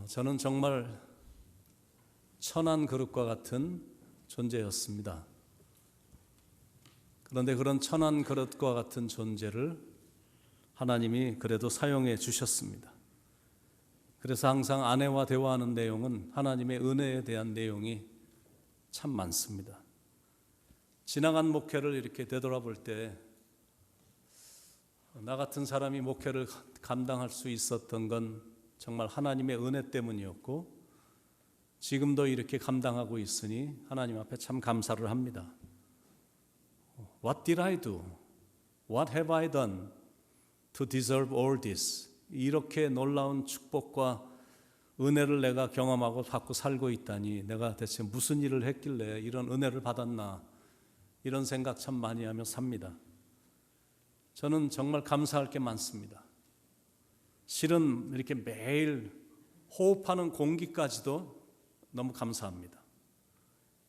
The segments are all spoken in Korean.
저는 정말 천한 그릇과 같은 존재였습니다. 그런데 그런 천한 그릇과 같은 존재를 하나님이 그래도 사용해 주셨습니다. 그래서 항상 아내와 대화하는 내용은 하나님의 은혜에 대한 내용이 참 많습니다. 지나간 목회를 이렇게 되돌아볼 때 나 같은 사람이 목회를 감당할 수 있었던 건 정말 하나님의 은혜 때문이었고, 지금도 이렇게 감당하고 있으니 하나님 앞에 참 감사를 합니다. What did I do? What have I done to deserve all this? 이렇게 놀라운 축복과 은혜를 내가 경험하고 받고 살고 있다니, 내가 대체 무슨 일을 했길래 이런 은혜를 받았나, 이런 생각 참 많이 하며 삽니다. 저는 정말 감사할 게 많습니다. 실은 이렇게 매일 호흡하는 공기까지도 너무 감사합니다.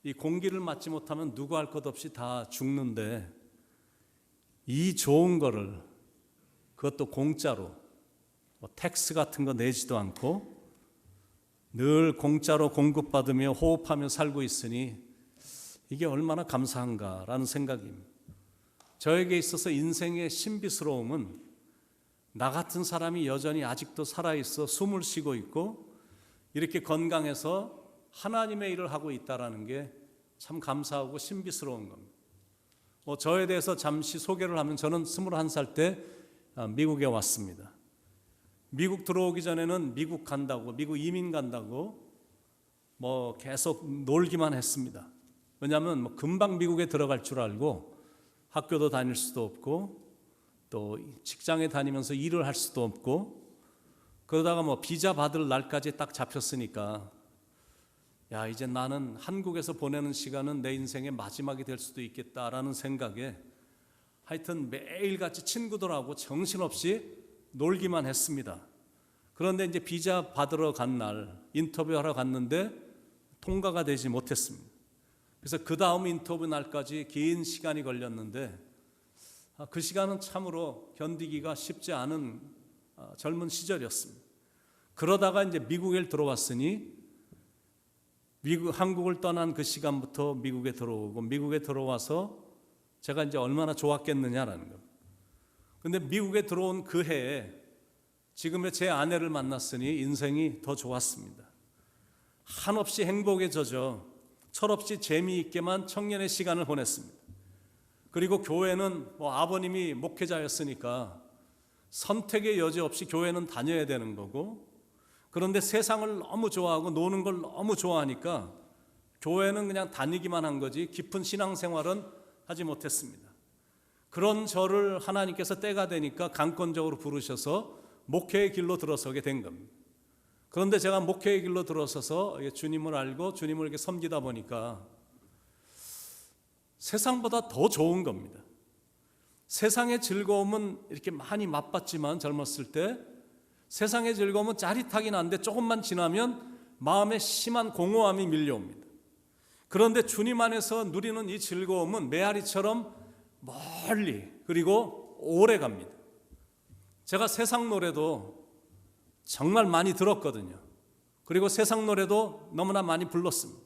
이 공기를 맞지 못하면 누구 할 것 없이 다 죽는데, 이 좋은 거를, 그것도 공짜로, 텍스 같은 거 내지도 않고 늘 공짜로 공급받으며 호흡하며 살고 있으니 이게 얼마나 감사한가라는 생각입니다. 저에게 있어서 인생의 신비스러움은 나 같은 사람이 여전히 아직도 살아있어 숨을 쉬고 있고 이렇게 건강해서 하나님의 일을 하고 있다는 게 참 감사하고 신비스러운 겁니다. 저에 대해서 잠시 소개를 하면, 저는 21살 때 미국에 왔습니다. 미국 들어오기 전에는 미국 간다고, 미국 이민 간다고 계속 놀기만 했습니다. 왜냐하면 금방 미국에 들어갈 줄 알고 학교도 다닐 수도 없고 또 직장에 다니면서 일을 할 수도 없고, 그러다가 비자 받을 날까지 딱 잡혔으니까, 야, 이제 나는 한국에서 보내는 시간은 내 인생의 마지막이 될 수도 있겠다라는 생각에 하여튼 매일같이 친구들하고 정신없이 놀기만 했습니다. 그런데 이제 비자 받으러 간 날 인터뷰하러 갔는데 통과가 되지 못했습니다. 그래서 그 다음 인터뷰 날까지 긴 시간이 걸렸는데, 그 시간은 참으로 견디기가 쉽지 않은 젊은 시절이었습니다. 그러다가 이제 미국에 들어왔으니, 한국을 떠난 그 시간부터 미국에 들어오고, 미국에 들어와서 제가 이제 얼마나 좋았겠느냐라는 겁니다. 근데 미국에 들어온 그 해에 지금의 제 아내를 만났으니 인생이 더 좋았습니다. 한없이 행복에 젖어 철없이 재미있게만 청년의 시간을 보냈습니다. 그리고 교회는 아버님이 목회자였으니까 선택의 여지 없이 교회는 다녀야 되는 거고, 그런데 세상을 너무 좋아하고 노는 걸 너무 좋아하니까 교회는 그냥 다니기만 한 거지 깊은 신앙생활은 하지 못했습니다. 그런 저를 하나님께서 때가 되니까 강권적으로 부르셔서 목회의 길로 들어서게 된 겁니다. 그런데 제가 목회의 길로 들어서서 주님을 알고 주님을 이렇게 섬기다 보니까 세상보다 더 좋은 겁니다. 세상의 즐거움은 이렇게 많이 맛봤지만, 젊었을 때 세상의 즐거움은 짜릿하긴 한데 조금만 지나면 마음에 심한 공허함이 밀려옵니다. 그런데 주님 안에서 누리는 이 즐거움은 메아리처럼 멀리, 그리고 오래 갑니다. 제가 세상 노래도 정말 많이 들었거든요. 그리고 세상 노래도 너무나 많이 불렀습니다.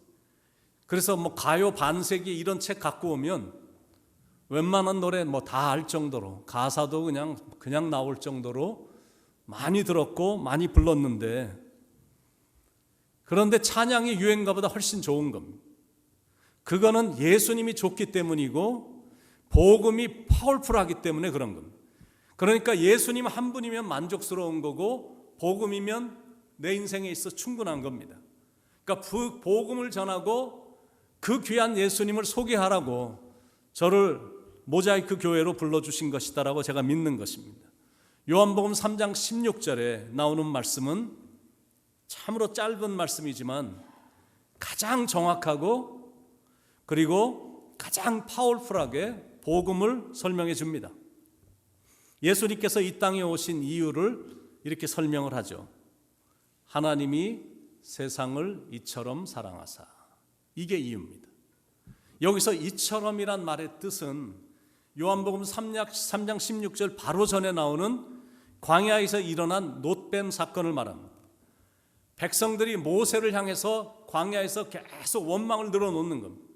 그래서 가요 반세기 이런 책 갖고 오면 웬만한 노래 다 알 정도로, 가사도 그냥 나올 정도로 많이 들었고 많이 불렀는데, 그런데 찬양이 유행가보다 훨씬 좋은 겁니다. 그거는 예수님이 좋기 때문이고 복음이 파워풀하기 때문에 그런 겁니다. 그러니까 예수님 한 분이면 만족스러운 거고 복음이면 내 인생에 있어 충분한 겁니다. 그러니까 그 복음을 전하고 그 귀한 예수님을 소개하라고 저를 모자이크 교회로 불러주신 것이다라고 제가 믿는 것입니다. 요한복음 3장 16절에 나오는 말씀은 참으로 짧은 말씀이지만 가장 정확하고 그리고 가장 파워풀하게 복음을 설명해 줍니다. 예수님께서 이 땅에 오신 이유를 이렇게 설명을 하죠. 하나님이 세상을 이처럼 사랑하사. 이게 이유입니다. 여기서 이처럼이란 말의 뜻은 요한복음 3장 16절 바로 전에 나오는 광야에서 일어난 놋뱀 사건을 말합니다. 백성들이 모세를 향해서 광야에서 계속 원망을 늘어놓는 겁니다.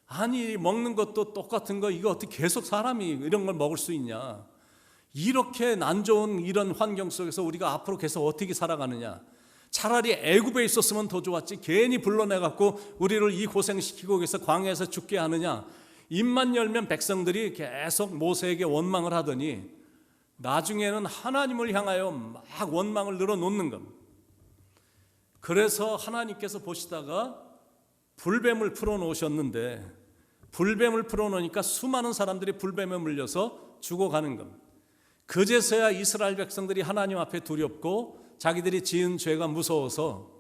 아니 먹는 것도 똑같은 거 이거 어떻게 계속 사람이 이런 걸 먹을 수 있냐. 이렇게 안 좋은 이런 환경 속에서 우리가 앞으로 계속 어떻게 살아가느냐. 차라리 애굽에 있었으면 더 좋았지. 괜히 불러내갖고 우리를 이 고생시키고 계서 광야에서 죽게 하느냐. 입만 열면 백성들이 계속 모세에게 원망을 하더니 나중에는 하나님을 향하여 막 원망을 늘어놓는 겁니다. 그래서 하나님께서 보시다가 불뱀을 풀어놓으셨는데 불뱀을 풀어놓으니까 수많은 사람들이 불뱀에 물려서 죽어가는 겁니다. 그제서야 이스라엘 백성들이 하나님 앞에 두렵고 자기들이 지은 죄가 무서워서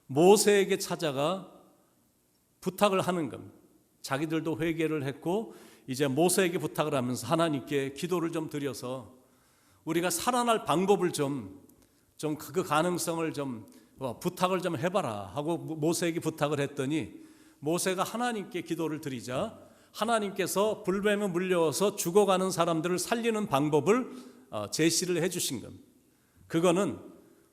모세에게 찾아가 부탁을 하는 겁니다. 자기들도 회개를 했고 이제 모세에게 부탁을 하면서 하나님께 기도를 좀 드려서 우리가 살아날 방법을 좀 그 가능성을 좀 부탁을 좀 해봐라 하고 모세에게 부탁을 했더니 모세가 하나님께 기도를 드리자 하나님께서 불뱀에 물려서 죽어가는 사람들을 살리는 방법을 제시를 해 주신 겁니다. 그거는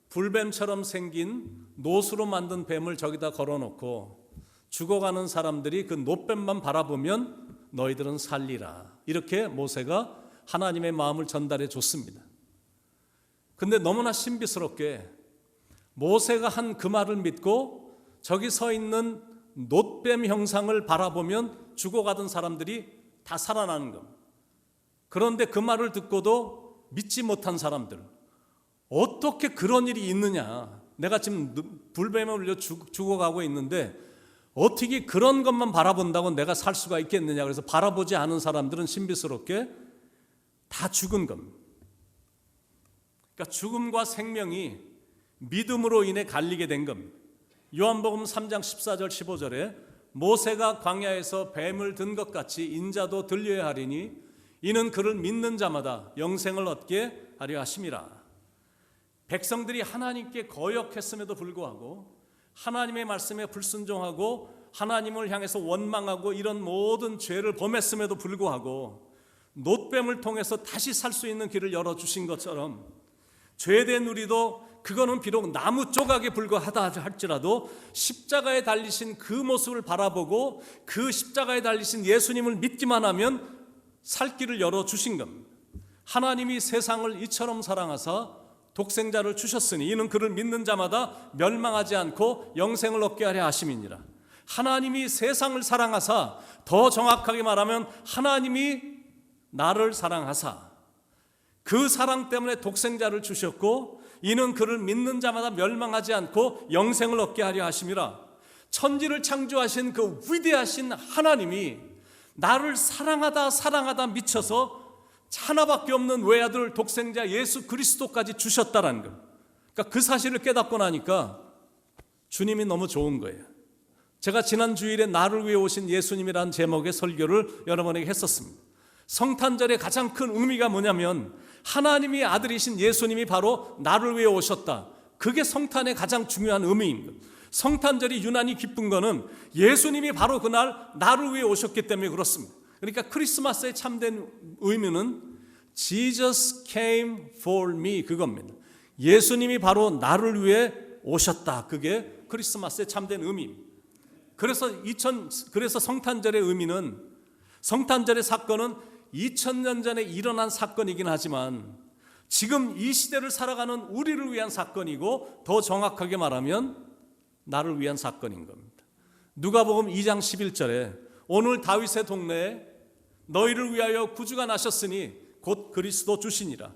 불뱀처럼 생긴 노수로 만든 뱀을 저기다 걸어놓고 죽어가는 사람들이 그 노뱀만 바라보면 너희들은 살리라. 이렇게 모세가 하나님의 마음을 전달해 줬습니다. 근데 너무나 신비스럽게 모세가 한 그 말을 믿고 저기 서 있는 놋뱀 형상을 바라보면 죽어가던 사람들이 다 살아나는 겁니다. 그런데 그 말을 듣고도 믿지 못한 사람들, 어떻게 그런 일이 있느냐. 내가 지금 불뱀에 물려 죽어가고 있는데 어떻게 그런 것만 바라본다고 내가 살 수가 있겠느냐. 그래서 바라보지 않은 사람들은 신비스럽게 다 죽은 겁니다. 그러니까 죽음과 생명이 믿음으로 인해 갈리게 된 겁니다. 요한복음 3장 14절 15절에 모세가 광야에서 뱀을 든 것 같이 인자도 들려야 하리니 이는 그를 믿는 자마다 영생을 얻게 하려 하심이라. 백성들이 하나님께 거역했음에도 불구하고 하나님의 말씀에 불순종하고 하나님을 향해서 원망하고 이런 모든 죄를 범했음에도 불구하고 놋뱀을 통해서 다시 살 수 있는 길을 열어주신 것처럼 죄된 우리도 그거는 비록 나무 조각에 불과하다 할지라도 십자가에 달리신 그 모습을 바라보고 그 십자가에 달리신 예수님을 믿기만 하면 살 길을 열어주신 겁니다. 하나님이 세상을 이처럼 사랑하사 독생자를 주셨으니 이는 그를 믿는 자마다 멸망하지 않고 영생을 얻게 하려 하심이니라. 하나님이 세상을 사랑하사, 더 정확하게 말하면 하나님이 나를 사랑하사 그 사랑 때문에 독생자를 주셨고 이는 그를 믿는 자마다 멸망하지 않고 영생을 얻게 하려 하심이라. 천지를 창조하신 그 위대하신 하나님이 나를 사랑하다 미쳐서 하나밖에 없는 외아들 독생자 예수 그리스도까지 주셨다라는 것. 그러니까 그 사실을 깨닫고 나니까 주님이 너무 좋은 거예요. 제가 지난 주일에 나를 위해 오신 예수님이라는 제목의 설교를 여러분에게 했었습니다. 성탄절의 가장 큰 의미가 뭐냐면 하나님이 아들이신 예수님이 바로 나를 위해 오셨다. 그게 성탄의 가장 중요한 의미입니다. 성탄절이 유난히 기쁜 거는 예수님이 바로 그날 나를 위해 오셨기 때문에 그렇습니다. 그러니까 크리스마스의 참된 의미는 Jesus came for me 그겁니다. 예수님이 바로 나를 위해 오셨다. 그게 크리스마스의 참된 의미입니다. 그래서 성탄절의 의미는, 성탄절의 사건은 2000년 전에 일어난 사건이긴 하지만 지금 이 시대를 살아가는 우리를 위한 사건이고 더 정확하게 말하면 나를 위한 사건인 겁니다. 누가복음 2장 11절에 오늘 다윗의 동네에 너희를 위하여 구주가 나셨으니 곧 그리스도 주시니라.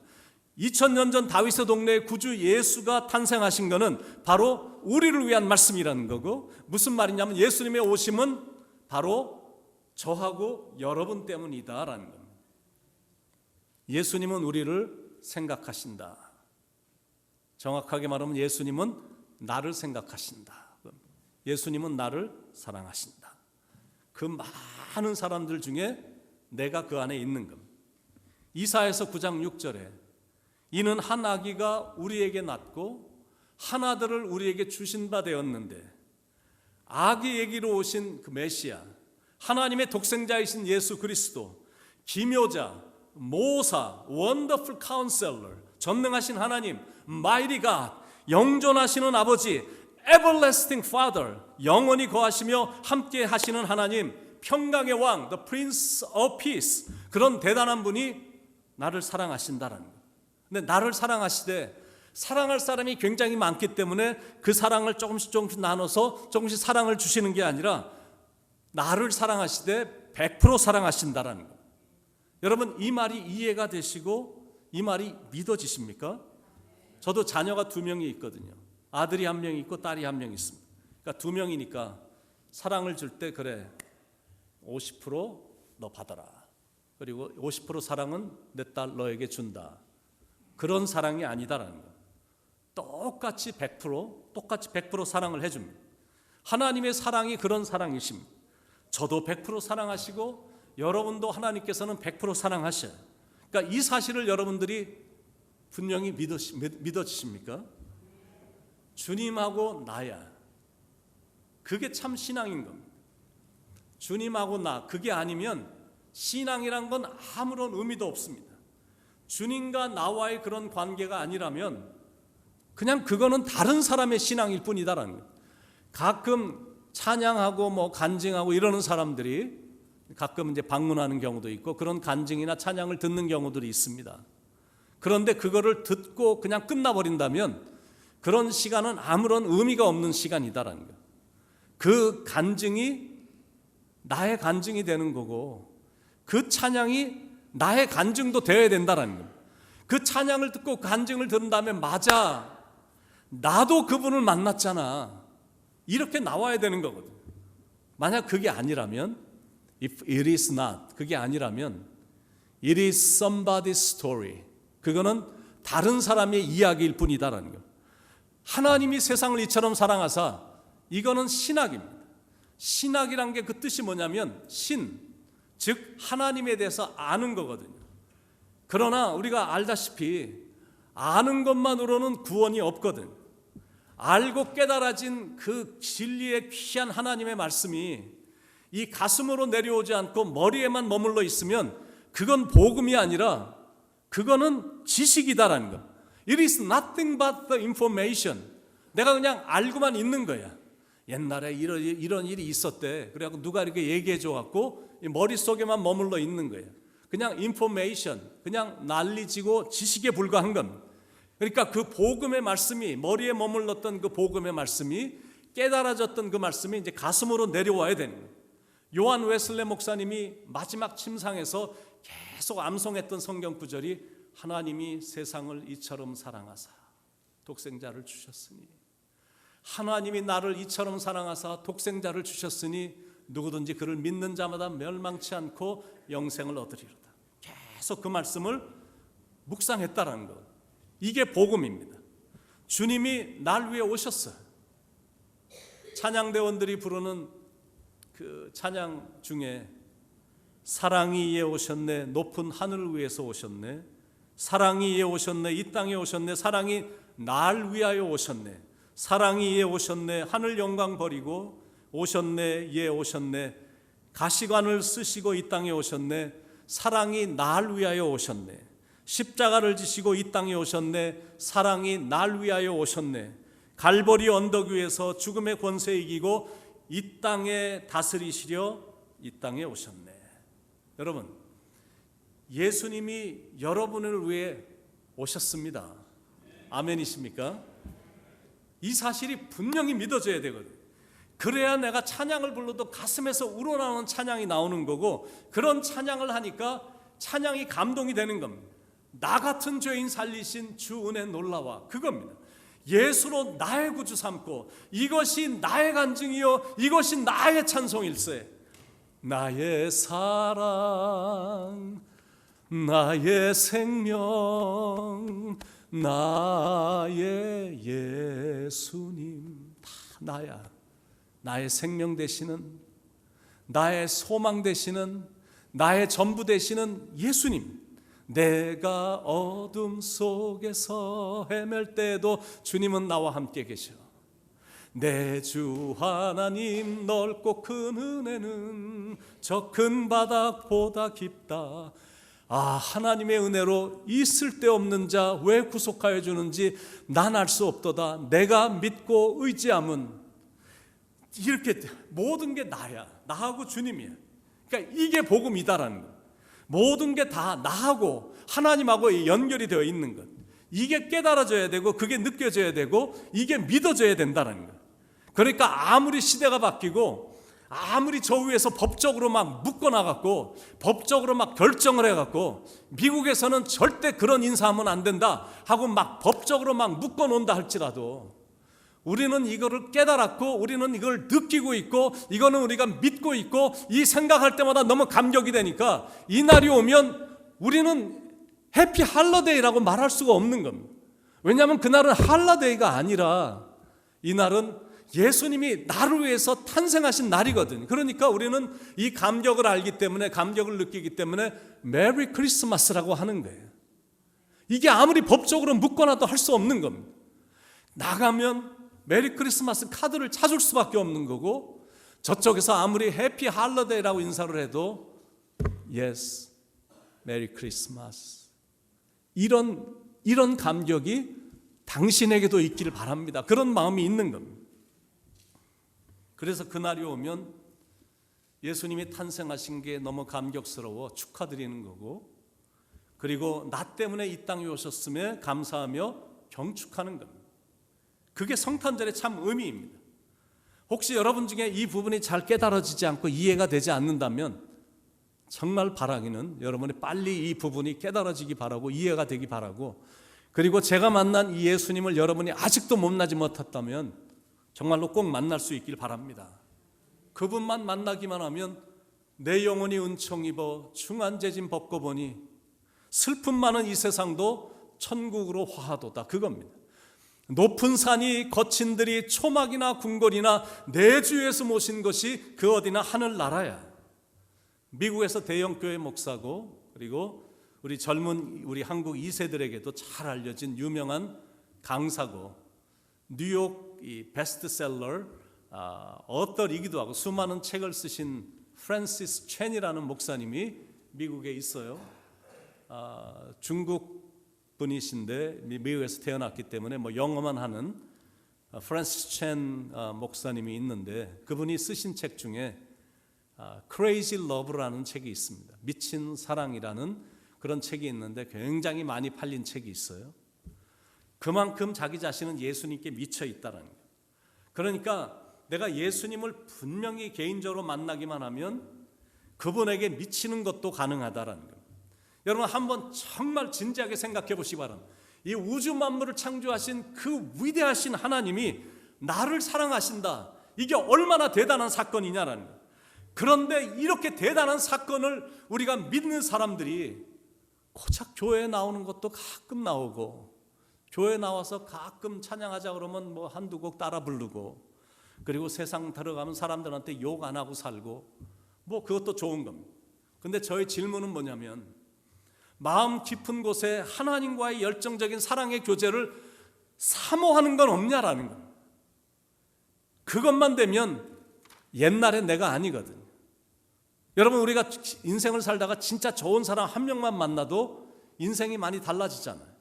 2000년 전 다윗의 동네에 구주 예수가 탄생하신 것은 바로 우리를 위한 말씀이라는 거고, 무슨 말이냐면 예수님의 오심은 바로 저하고 여러분 때문이다라는 겁니다. 예수님은 우리를 생각하신다. 정확하게 말하면 예수님은 나를 생각하신다. 예수님은 나를 사랑하신다. 그 많은 사람들 중에 내가 그 안에 있는 겁니다. 이사야서 9장 6절에 이는 한 아기가 우리에게 낳고 한 아들을 우리에게 주신 바 되었는데, 아기 얘기로 오신 그 메시아, 하나님의 독생자이신 예수 그리스도, 기묘자, 모사, 원더풀 카운셀러, 전능하신 하나님, 마이리 갓, 영존하시는 아버지, everlasting Father, 영원히 거하시며 함께 하시는 하나님, 평강의 왕, the Prince of Peace, 그런 대단한 분이 나를 사랑하신다라는 거예요. 근데 나를 사랑하시되 사랑할 사람이 굉장히 많기 때문에 그 사랑을 조금씩 나눠서 조금씩 사랑을 주시는 게 아니라 나를 사랑하시되 100% 사랑하신다라는 거예요. 여러분, 이 말이 이해가 되시고 이 말이 믿어지십니까? 저도 자녀가 2명이 있거든요. 아들이 1명 있고 딸이 1명 있습니다. 그러니까 2명이니까 사랑을 줄 때 그래 50% 너 받아라. 그리고 50% 사랑은 내 딸 너에게 준다. 그런 사랑이 아니다라는 거예요. 똑같이 100% 사랑을 해줍니다. 하나님의 사랑이 그런 사랑이십니다. 저도 100% 사랑하시고 여러분도 하나님께서는 100% 사랑하셔요. 그러니까 이 사실을 여러분들이 분명히 믿어지십니까? 주님하고 나야. 그게 참 신앙인 겁니다. 주님하고 나, 그게 아니면 신앙이란 건 아무런 의미도 없습니다. 주님과 나와의 그런 관계가 아니라면 그냥 그거는 다른 사람의 신앙일 뿐이다라는 거예요. 가끔 찬양하고 간증하고 이러는 사람들이 가끔 이제 방문하는 경우도 있고 그런 간증이나 찬양을 듣는 경우들이 있습니다. 그런데 그거를 듣고 그냥 끝나버린다면 그런 시간은 아무런 의미가 없는 시간이다라는 거예요. 그 간증이 나의 간증이 되는 거고 그 찬양이 나의 간증도 되어야 된다라는 거예요. 그 찬양을 듣고 간증을 들은 다음에 맞아, 나도 그분을 만났잖아, 이렇게 나와야 되는 거거든. 만약 그게 아니라면, if it is not, 그게 아니라면 it is somebody's story, 그거는 다른 사람의 이야기일 뿐이다라는 거예요. 하나님이 세상을 이처럼 사랑하사, 이거는 신학입니다. 신학이란 게 그 뜻이 뭐냐면 신, 즉 하나님에 대해서 아는 거거든요. 그러나 우리가 알다시피 아는 것만으로는 구원이 없거든. 알고 깨달아진 그 진리의 귀한 하나님의 말씀이 이 가슴으로 내려오지 않고 머리에만 머물러 있으면 그건 복음이 아니라 그거는 지식이다라는 거. It is nothing but the information. 내가 그냥 알고만 있는 거야. 옛날에 이런 일이 있었대. 그래갖고 누가 이렇게 얘기해 줘갖고 머릿속에만 머물러 있는 거예요. 그냥 information, 그냥 난리지고 지식에 불과한 겁니다. 그러니까 그 복음의 말씀이, 머리에 머물렀던 그 복음의 말씀이, 깨달아졌던 그 말씀이 이제 가슴으로 내려와야 되는 거예요. 요한 웨슬레 목사님이 마지막 침상에서 계속 암송했던 성경 구절이 하나님이 세상을 이처럼 사랑하사 독생자를 주셨으니, 하나님이 나를 이처럼 사랑하사 독생자를 주셨으니 누구든지 그를 믿는 자마다 멸망치 않고 영생을 얻으리로다. 계속 그 말씀을 묵상했다라는 것, 이게 복음입니다. 주님이 날 위해 오셨어요. 찬양대원들이 부르는 그 찬양 중에 사랑이 이에 오셨네, 높은 하늘을 위해서 오셨네, 사랑이 이에 오셨네, 이 땅에 오셨네, 사랑이 날 위하여 오셨네, 사랑이 이에 오셨네, 하늘 영광 버리고 오셨네, 예 오셨네, 가시관을 쓰시고 이 땅에 오셨네, 사랑이 날 위하여 오셨네, 십자가를 지시고 이 땅에 오셨네, 사랑이 날 위하여 오셨네, 갈보리 언덕 위에서 죽음의 권세 이기고 이 땅에 다스리시려 이 땅에 오셨네. 여러분, 예수님이 여러분을 위해 오셨습니다. 아멘이십니까? 이 사실이 분명히 믿어져야 되거든요. 그래야 내가 찬양을 불러도 가슴에서 우러나오는 찬양이 나오는 거고, 그런 찬양을 하니까 찬양이 감동이 되는 겁니다. 나 같은 죄인 살리신 주 은혜 놀라와, 그겁니다. 예수로 나의 구주 삼고 이것이 나의 간증이요 이것이 나의 찬송일세. 나의 사랑, 나의 생명, 나의 예수님, 다 나야. 나의 생명 되시는, 나의 소망 되시는, 나의 전부 되시는 예수님. 내가 어둠 속에서 헤맬 때도 주님은 나와 함께 계셔. 내 주 하나님 넓고 큰 은혜는 저 큰 바닥보다 깊다. 하나님의 은혜로 이 쓸데없는 자 왜 구속하여 주는지 난 알 수 없도다. 내가 믿고 의지함은 이렇게 모든 게 나야. 나하고 주님이야. 그러니까 이게 복음이다라는 것. 모든 게 다 나하고 하나님하고 연결이 되어 있는 것. 이게 깨달아져야 되고 그게 느껴져야 되고 이게 믿어져야 된다는 것. 그러니까 아무리 시대가 바뀌고 아무리 저 위에서 법적으로 막 묶어놔갖고 법적으로 막 결정을 해갖고 미국에서는 절대 그런 인사하면 안 된다 하고 막 법적으로 막 묶어놓는다 할지라도 우리는 이거를 깨달았고 우리는 이걸 느끼고 있고 이거는 우리가 믿고 있고 이 생각할 때마다 너무 감격이 되니까 이 날이 오면 우리는 해피 할러데이라고 말할 수가 없는 겁니다. 왜냐하면 그날은 할러데이가 아니라 이 날은 예수님이 나를 위해서 탄생하신 날이거든요. 그러니까 우리는 이 감격을 알기 때문에 감격을 느끼기 때문에 메리 크리스마스라고 하는 거예요. 이게 아무리 법적으로 묶어놔도 할 수 없는 겁니다. 나가면 메리 크리스마스 카드를 찾을 수밖에 없는 거고 저쪽에서 아무리 해피 할러데이라고 인사를 해도 yes, 메리 크리스마스 이런 감격이 당신에게도 있기를 바랍니다. 그런 마음이 있는 겁니다. 그래서 그날이 오면 예수님이 탄생하신 게 너무 감격스러워 축하드리는 거고 그리고 나 때문에 이 땅에 오셨음에 감사하며 경축하는 겁니다. 그게 성탄절의 참 의미입니다. 혹시 여러분 중에 이 부분이 잘 깨달아지지 않고 이해가 되지 않는다면 정말 바라기는 여러분이 빨리 이 부분이 깨달아지기 바라고 이해가 되기 바라고 그리고 제가 만난 이 예수님을 여러분이 아직도 만나지 못했다면 정말로 꼭 만날 수 있길 바랍니다. 그분만 만나기만 하면 내 영혼이 은총 입어 중한재진 벗고 보니 슬픔 많은 이 세상도 천국으로 화하도다 그겁니다. 높은 산이 거친 들이 초막이나 궁궐이나 내 주에서 모신 것이 그 어디나 하늘나라야. 미국에서 대형교회 목사고 그리고 우리 젊은 우리 한국 2세들에게도 잘 알려진 유명한 강사고 뉴욕 이 베스트셀러 어떨이기도 하고 수많은 책을 쓰신 프랜시스 첸이라는 목사님이 미국에 있어요. 중국 분이신데 미국에서 태어났기 때문에 영어만 하는 프랜시스 첸 목사님이 있는데 그분이 쓰신 책 중에 Crazy Love라는 책이 있습니다. 미친 사랑이라는 그런 책이 있는데 굉장히 많이 팔린 책이 있어요. 그만큼 자기 자신은 예수님께 미쳐 있다는 거예요. 그러니까 내가 예수님을 분명히 개인적으로 만나기만 하면 그분에게 미치는 것도 가능하다라는 거예요. 여러분 한번 정말 진지하게 생각해 보시기 바랍니다. 이 우주 만물을 창조하신 그 위대하신 하나님이 나를 사랑하신다. 이게 얼마나 대단한 사건이냐라는 거예요. 그런데 이렇게 대단한 사건을 우리가 믿는 사람들이 고작 교회에 나오는 것도 가끔 나오고 교회 나와서 가끔 찬양하자 그러면 한두 곡 따라 부르고 그리고 세상 들어가면 사람들한테 욕 안 하고 살고 그것도 좋은 겁니다. 근데 저의 질문은 뭐냐면 마음 깊은 곳에 하나님과의 열정적인 사랑의 교제를 사모하는 건 없냐라는 겁니다. 그것만 되면 옛날의 내가 아니거든요. 여러분 우리가 인생을 살다가 진짜 좋은 사람 한 명만 만나도 인생이 많이 달라지잖아요.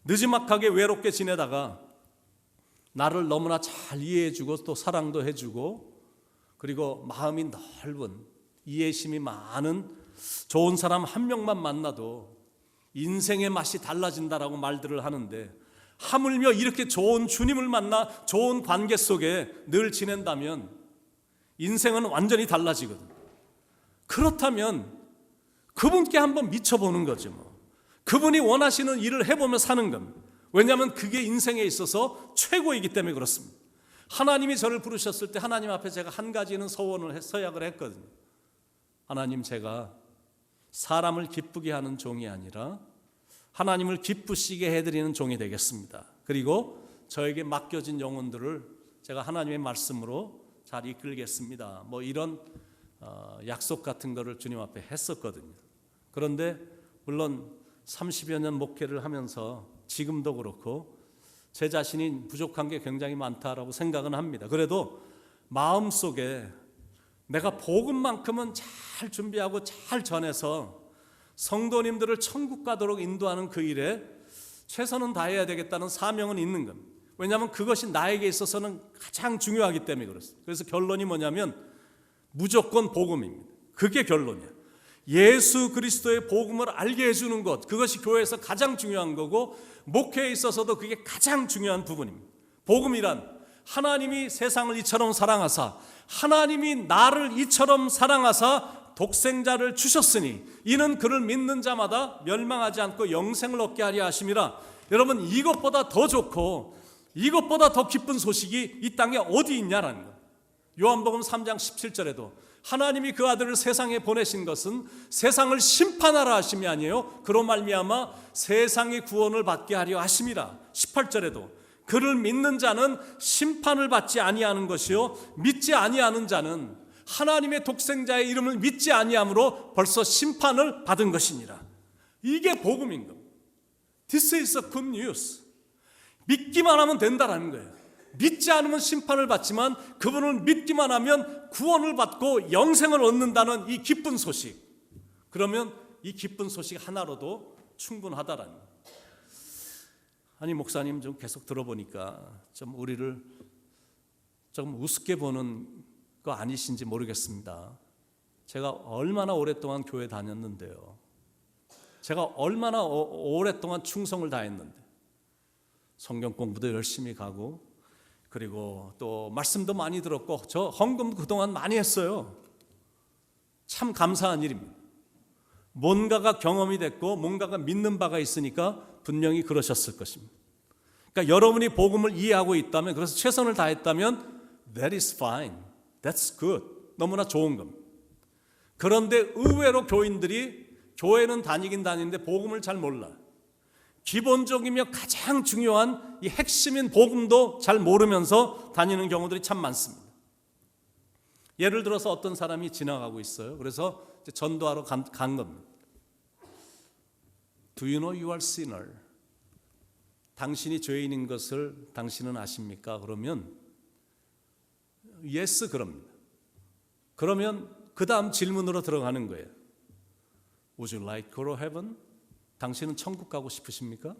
느지막하게 외롭게 지내다가 나를 너무나 잘 이해해주고 또 사랑도 해주고 그리고 마음이 넓은 이해심이 많은 좋은 사람 한 명만 만나도 인생의 맛이 달라진다라고 말들을 하는데 하물며 이렇게 좋은 주님을 만나 좋은 관계 속에 늘 지낸다면 인생은 완전히 달라지거든요. 그렇다면 그분께 한번 미쳐보는 거죠. 그분이 원하시는 일을 해보며 사는 겁니다. 왜냐하면 그게 인생에 있어서 최고이기 때문에 그렇습니다. 하나님이 저를 부르셨을 때 하나님 앞에 제가 한 가지는 서약을 했거든요. 하나님, 제가 사람을 기쁘게 하는 종이 아니라 하나님을 기쁘시게 해드리는 종이 되겠습니다. 그리고 저에게 맡겨진 영혼들을 제가 하나님의 말씀으로 잘 이끌겠습니다. 이런 약속 같은 거를 주님 앞에 했었거든요. 그런데 물론 30여 년 목회를 하면서 지금도 그렇고 제 자신이 부족한 게 굉장히 많다라고 생각은 합니다. 그래도 마음속에 내가 복음만큼은 잘 준비하고 잘 전해서 성도님들을 천국 가도록 인도하는 그 일에 최선은 다해야 되겠다는 사명은 있는 겁니다. 왜냐하면 그것이 나에게 있어서는 가장 중요하기 때문에 그렇습니다. 그래서 결론이 뭐냐면 무조건 복음입니다. 그게 결론이야. 예수 그리스도의 복음을 알게 해주는 것, 그것이 교회에서 가장 중요한 거고 목회에 있어서도 그게 가장 중요한 부분입니다. 복음이란 하나님이 세상을 이처럼 사랑하사 하나님이 나를 이처럼 사랑하사 독생자를 주셨으니 이는 그를 믿는 자마다 멸망하지 않고 영생을 얻게 하려 하심이라. 여러분, 이것보다 더 좋고 이것보다 더 기쁜 소식이 이 땅에 어디 있냐라는 것. 요한복음 3장 17절에도 하나님이 그 아들을 세상에 보내신 것은 세상을 심판하라 하심이 아니에요. 그로 말미암아 세상의 구원을 받게 하려 하심이라. 18절에도 그를 믿는 자는 심판을 받지 아니하는 것이요 믿지 아니하는 자는 하나님의 독생자의 이름을 믿지 아니함으로 벌써 심판을 받은 것이니라. 이게 복음인 겁니다. This is a good news. 믿기만 하면 된다라는 거예요. 믿지 않으면 심판을 받지만 그분을 믿기만 하면 구원을 받고 영생을 얻는다는 이 기쁜 소식. 그러면 이 기쁜 소식 하나로도 충분하다라는 거예요. 아니 목사님 좀 계속 들어보니까 좀 우리를 좀 우습게 보는 거 아니신지 모르겠습니다. 제가 얼마나 오랫동안 교회 다녔는데요. 제가 얼마나 오랫동안 충성을 다했는데 성경 공부도 열심히 가고 그리고 또 말씀도 많이 들었고 저 헌금도 그동안 많이 했어요. 참 감사한 일입니다. 뭔가가 경험이 됐고 뭔가가 믿는 바가 있으니까 분명히 그러셨을 것입니다. 그러니까 여러분이 복음을 이해하고 있다면, 그래서 최선을 다했다면 That is fine, that's good, 너무나 좋은 겁니다. 그런데 의외로 교회는 다니긴 다니는데 복음을 잘 몰라. 기본적이며 가장 중요한 이 핵심인 복음도 잘 모르면서 다니는 경우들이 참 많습니다. 예를 들어서 어떤 사람이 지나가고 있어요. 그래서 전도하러 간 겁니다. Do you know you are sinner? 당신이 죄인인 것을 당신은 아십니까? 그러면 yes 그럽니다. 그러면 그 다음 질문으로 들어가는 거예요. Would you like to go to heaven? 당신은 천국 가고 싶으십니까?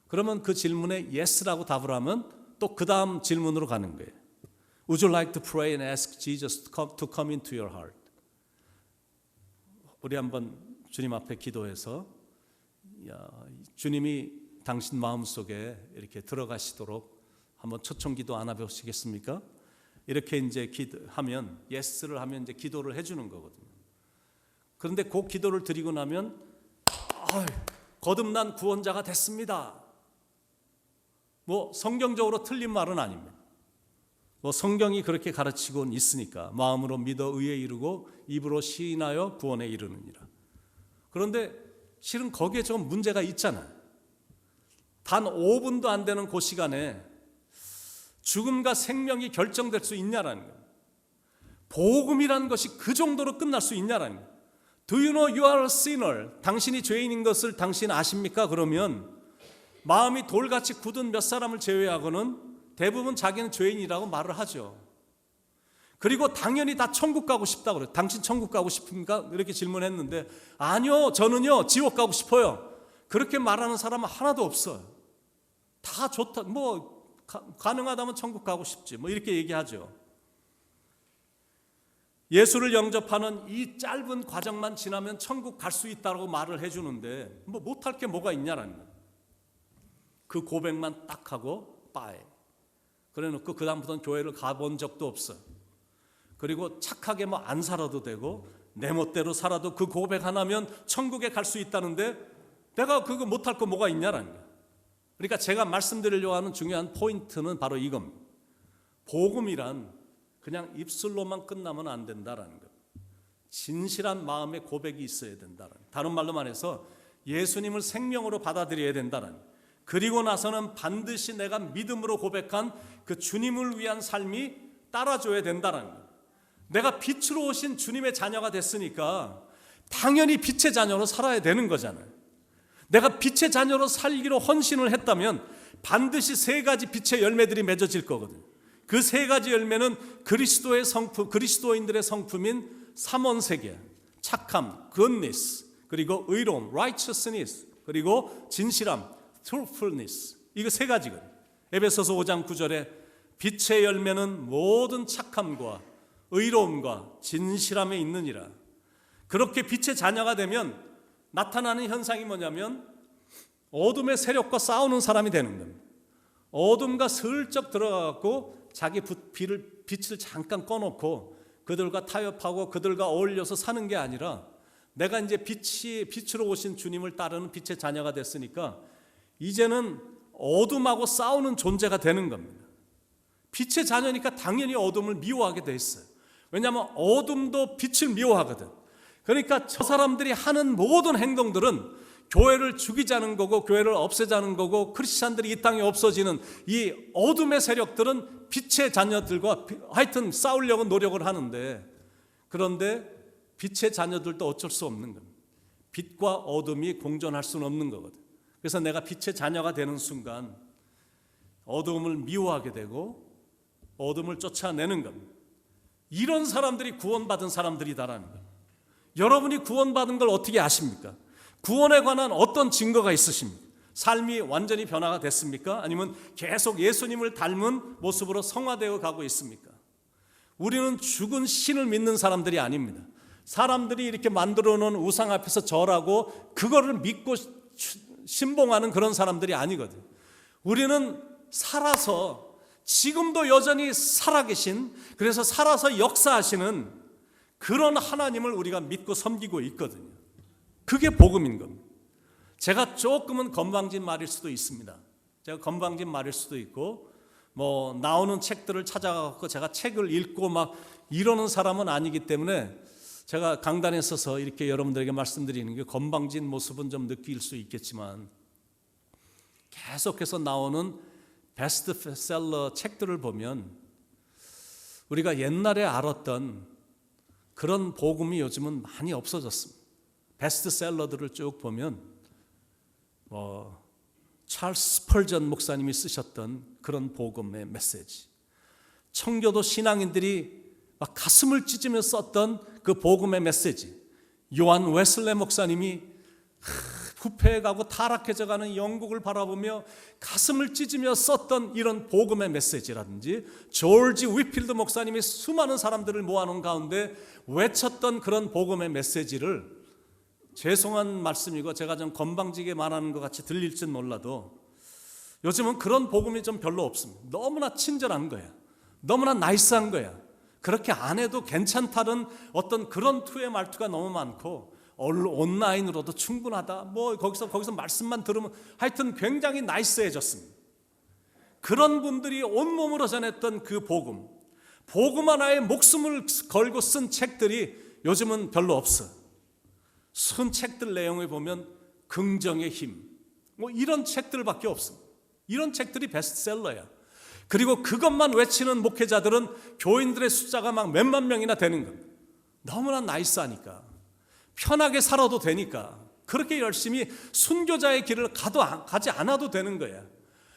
그러면 그 질문에 yes라고 답을 하면 또 그 다음 질문으로 가는 거예요. Would you like to pray and ask Jesus to come into your heart? 우리 한번 주님 앞에 기도해서 주님이 당신 마음속에 이렇게 들어가시도록 한번 초청기도 안 해보시겠습니까? 이렇게 이제 하면 예스를 하면 이제 기도를 해주는 거거든요. 그런데 그 기도를 드리고 나면 거듭난 구원자가 됐습니다. 뭐 성경적으로 틀린 말은 아닙니다. 뭐 성경이 그렇게 가르치고 있으니까 마음으로 믿어 의에 이르고 입으로 시인하여 구원에 이르느니라. 그런데 실은 거기에 좀 문제가 있잖아요. 단 5분도 안 되는 그 시간에 죽음과 생명이 결정될 수 있냐라는 거예요. 복음이라는 것이 그 정도로 끝날 수 있냐라는 거예요. Do you know you are a sinner? 당신이 죄인인 것을 당신 아십니까? 그러면 마음이 돌같이 굳은 몇 사람을 제외하고는 대부분 자기는 죄인이라고 말을 하죠. 그리고 당연히 다 천국 가고 싶다고 그래요. 당신 천국 가고 싶습니까? 이렇게 질문했는데 아니요, 저는요 지옥 가고 싶어요. 그렇게 말하는 사람은 하나도 없어요. 다 좋다, 뭐 가능하다면 천국 가고 싶지, 뭐 이렇게 얘기하죠. 예수를 영접하는 이 짧은 과정만 지나면 천국 갈 수 있다고 말을 해주는데 뭐 못할 게 뭐가 있냐라는 거예요. 그 고백만 딱 하고 빠에 그래놓고 그 다음부터는 교회를 가본 적도 없어요. 그리고 착하게 뭐 안 살아도 되고 내 멋대로 살아도 그 고백 하나면 천국에 갈 수 있다는데 내가 그거 못할 거 뭐가 있냐라는 거예요. 그러니까 제가 말씀드리려고 하는 중요한 포인트는 바로 이겁니다. 복음이란 그냥 입술로만 끝나면 안 된다라는 것. 진실한 마음의 고백이 있어야 된다라는 것. 다른 말로 말해서 예수님을 생명으로 받아들여야 된다라는 것. 그리고 나서는 반드시 내가 믿음으로 고백한 그 주님을 위한 삶이 따라줘야 된다라는 것. 내가 빛으로 오신 주님의 자녀가 됐으니까 당연히 빛의 자녀로 살아야 되는 거잖아요. 내가 빛의 자녀로 살기로 헌신을 했다면 반드시 3가지 빛의 열매들이 맺어질 거거든요. 그 3가지 열매는 그리스도의 성품, 그리스도인들의 성품인 삼원세계, 착함, goodness, 그리고 의로움, righteousness, 그리고 진실함, truthfulness. 이거 세 가지거든요. 에베소서 5장 9절에 빛의 열매는 모든 착함과 의로움과 진실함에 있느니라. 그렇게 빛의 자녀가 되면 나타나는 현상이 뭐냐면 어둠의 세력과 싸우는 사람이 되는 겁니다. 어둠과 슬쩍 들어가고 자기 빛을 잠깐 꺼놓고 그들과 타협하고 그들과 어울려서 사는 게 아니라 내가 이제 빛으로 오신 주님을 따르는 빛의 자녀가 됐으니까 이제는 어둠하고 싸우는 존재가 되는 겁니다. 빛의 자녀니까 당연히 어둠을 미워하게 돼 있어요. 왜냐하면 어둠도 빛을 미워하거든. 그러니까 저 사람들이 하는 모든 행동들은 교회를 죽이자는 거고 교회를 없애자는 거고 크리스찬들이 이 땅에 없어지는 이 어둠의 세력들은 빛의 자녀들과 하여튼 싸우려고 노력을 하는데, 그런데 빛의 자녀들도 어쩔 수 없는 겁니다. 빛과 어둠이 공존할 수는 없는 거거든. 그래서 내가 빛의 자녀가 되는 순간 어둠을 미워하게 되고 어둠을 쫓아내는 겁니다. 이런 사람들이 구원받은 사람들이다라는 거예요. 여러분이 구원받은 걸 어떻게 아십니까? 구원에 관한 어떤 증거가 있으십니까? 삶이 완전히 변화가 됐습니까? 아니면 계속 예수님을 닮은 모습으로 성화되어 가고 있습니까? 우리는 죽은 신을 믿는 사람들이 아닙니다. 사람들이 이렇게 만들어 놓은 우상 앞에서 절하고 그거를 믿고 신봉하는 그런 사람들이 아니거든. 우리는 살아서 지금도 여전히 살아계신, 그래서 살아서 역사하시는 그런 하나님을 우리가 믿고 섬기고 있거든요. 그게 복음인 겁니다. 제가 조금은 건방진 말일 수도 있습니다. 제가 건방진 말일 수도 있고 뭐 나오는 책들을 찾아가고 제가 책을 읽고 막 이러는 사람은 아니기 때문에 제가 강단에 서서 이렇게 여러분들에게 말씀드리는 게 건방진 모습은 좀 느낄 수 있겠지만, 계속해서 나오는 베스트셀러 책들을 보면 우리가 옛날에 알았던 그런 복음이 요즘은 많이 없어졌습니다. 베스트셀러들을 쭉 보면 찰스 스펄전 목사님이 쓰셨던 그런 복음의 메시지, 청교도 신앙인들이 막 가슴을 찢으며 썼던 그 복음의 메시지, 요한 웨슬레 목사님이 부패해가고 타락해져가는 영국을 바라보며 가슴을 찢으며 썼던 이런 복음의 메시지라든지, 조지 위필드 목사님이 수많은 사람들을 모아놓은 가운데 외쳤던 그런 복음의 메시지를, 죄송한 말씀이고 제가 좀 건방지게 말하는 것 같이 들릴진 몰라도 요즘은 그런 복음이 좀 별로 없습니다. 너무나 친절한 거야. 너무나 나이스한 거야. 그렇게 안 해도 괜찮다는 어떤 그런 투의 말투가 너무 많고, 온라인으로도 충분하다, 뭐 거기서 말씀만 들으면 하여튼 굉장히 나이스해졌습니다. 그런 분들이 온몸으로 전했던 그 복음 하나에 목숨을 걸고 쓴 책들이 요즘은 별로 없어. 쓴 책들 내용을 보면 긍정의 힘, 뭐 이런 책들밖에 없습니다. 이런 책들이 베스트셀러야. 그리고 그것만 외치는 목회자들은 교인들의 숫자가 막 몇만 명이나 되는 겁니다. 너무나 나이스하니까, 편하게 살아도 되니까 그렇게 열심히 순교자의 길을 가지 않아도 되는 거야.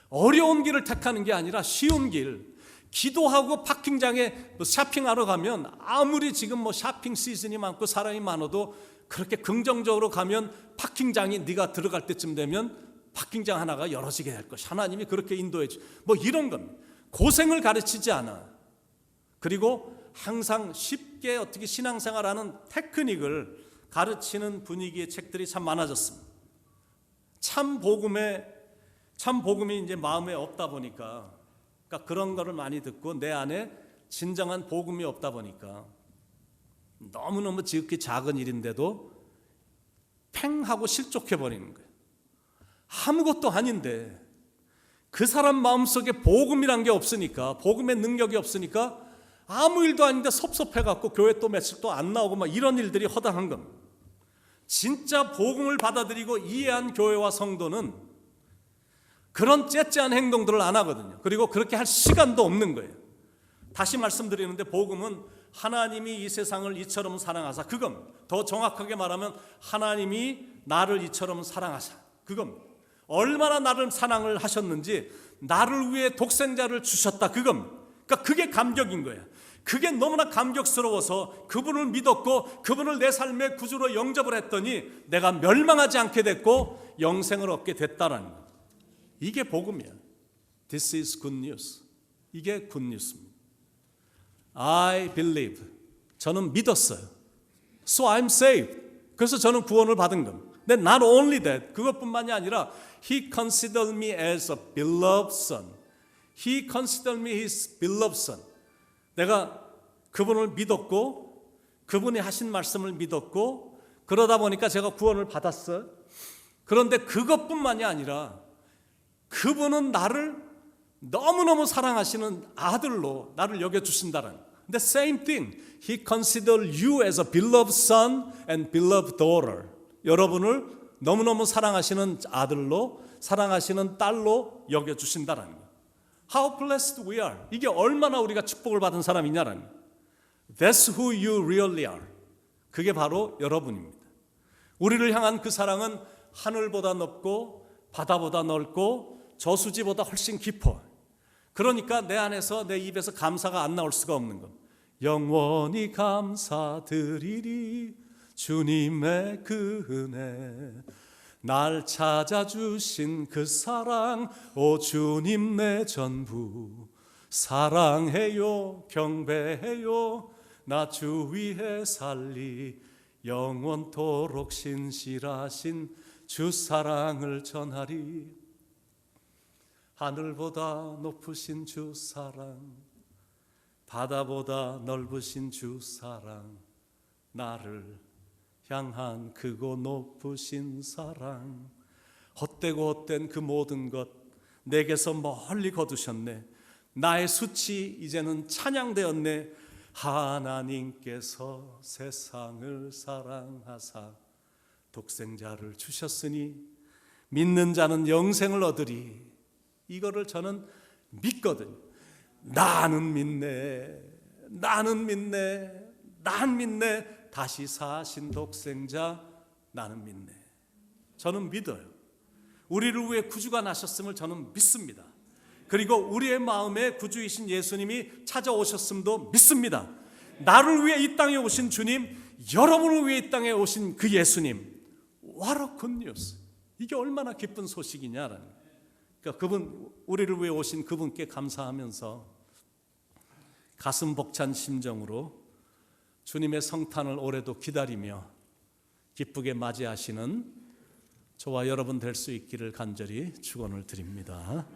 어려운 길을 택하는 게 아니라 쉬운 길, 기도하고 파킹장에 쇼핑하러 가면 아무리 지금 쇼핑 시즌이 많고 사람이 많아도 그렇게 긍정적으로 가면 파킹장이 네가 들어갈 때쯤 되면 파킹장 하나가 열어지게 될 것이, 하나님이 그렇게 인도해 주, 이런 겁니다. 고생을 가르치지 않아. 그리고 항상 쉽게 어떻게 신앙생활하는 테크닉을 가르치는 분위기의 책들이 참 많아졌습니다. 참 복음이 이제 마음에 없다 보니까, 그러니까 그런 거를 많이 듣고 내 안에 진정한 복음이 없다 보니까 너무너무 지극히 작은 일인데도 팽 하고 실족해 버리는 거예요. 아무것도 아닌데 그 사람 마음속에 복음이란 게 없으니까, 복음의 능력이 없으니까 아무 일도 아닌데 섭섭해갖고 교회 또 며칠 또 안 나오고 막 이런 일들이 허다한 겁니다. 진짜 복음을 받아들이고 이해한 교회와 성도는 그런 째째한 행동들을 안 하거든요. 그리고 그렇게 할 시간도 없는 거예요. 다시 말씀드리는데 복음은 하나님이 이 세상을 이처럼 사랑하사, 그겁니다. 더 정확하게 말하면 하나님이 나를 이처럼 사랑하사, 그겁니다. 얼마나 나를 사랑을 하셨는지 나를 위해 독생자를 주셨다, 그겁니다. 그러니까 그게 감격인 거야. 그게 너무나 감격스러워서 그분을 믿었고 그분을 내 삶의 구주로 영접을 했더니 내가 멸망하지 않게 됐고 영생을 얻게 됐다라는 것. 이게 복음이야. This is good news. 이게 good news입니다. I believe. 저는 믿었어요. So I'm saved. 그래서 저는 구원을 받은 겁니다. 근데 not only that. 그것뿐만이 아니라 He considered me as a beloved son. He considered me his beloved son. 내가 그분을 믿었고 그분이 하신 말씀을 믿었고 그러다 보니까 제가 구원을 받았어요. 그런데 그것뿐만이 아니라 그분은 나를 너무너무 사랑하시는 아들로 나를 여겨주신다는. 근데 same thing. He considered you as a beloved son and beloved daughter. 여러분을 너무너무 사랑하시는 아들로 사랑하시는 딸로 여겨주신다는 거예요. How blessed we are. 이게 얼마나 우리가 축복을 받은 사람이냐라는 거예요. That's who you really are. 그게 바로 여러분입니다. 우리를 향한 그 사랑은 하늘보다 높고 바다보다 넓고 저수지보다 훨씬 깊어. 그러니까 내 안에서 내 입에서 감사가 안 나올 수가 없는 것. 영원히 감사드리리 주님의 그 은혜 날 찾아주신 그 사랑 오 주님 내 전부 사랑해요 경배해요 나 주 위에 살리 영원토록 신실하신 주 사랑을 전하리. 하늘보다 높으신 주 사랑 바다보다 넓으신 주 사랑 나를 향한 크고 높으신 사랑 헛되고 헛된 그 모든 것 내게서 멀리 거두셨네. 나의 수치 이제는 찬양되었네. 하나님께서 세상을 사랑하사 독생자를 주셨으니 믿는 자는 영생을 얻으리. 이거를 저는 믿거든요. 나는 믿네. 나는 믿네. 난 믿네. 다시 사신 독생자 나는 믿네. 저는 믿어요. 우리를 위해 구주가 나셨음을 저는 믿습니다. 그리고 우리의 마음에 구주이신 예수님이 찾아오셨음도 믿습니다. 나를 위해 이 땅에 오신 주님, 여러분을 위해 이 땅에 오신 그 예수님, What a good news. 이게 얼마나 기쁜 소식이냐라는. 그러니까 그분, 우리를 위해 오신 그분께 감사하면서 가슴 벅찬 심정으로 주님의 성탄을 올해도 기다리며 기쁘게 맞이하시는 저와 여러분 될 수 있기를 간절히 축원을 드립니다.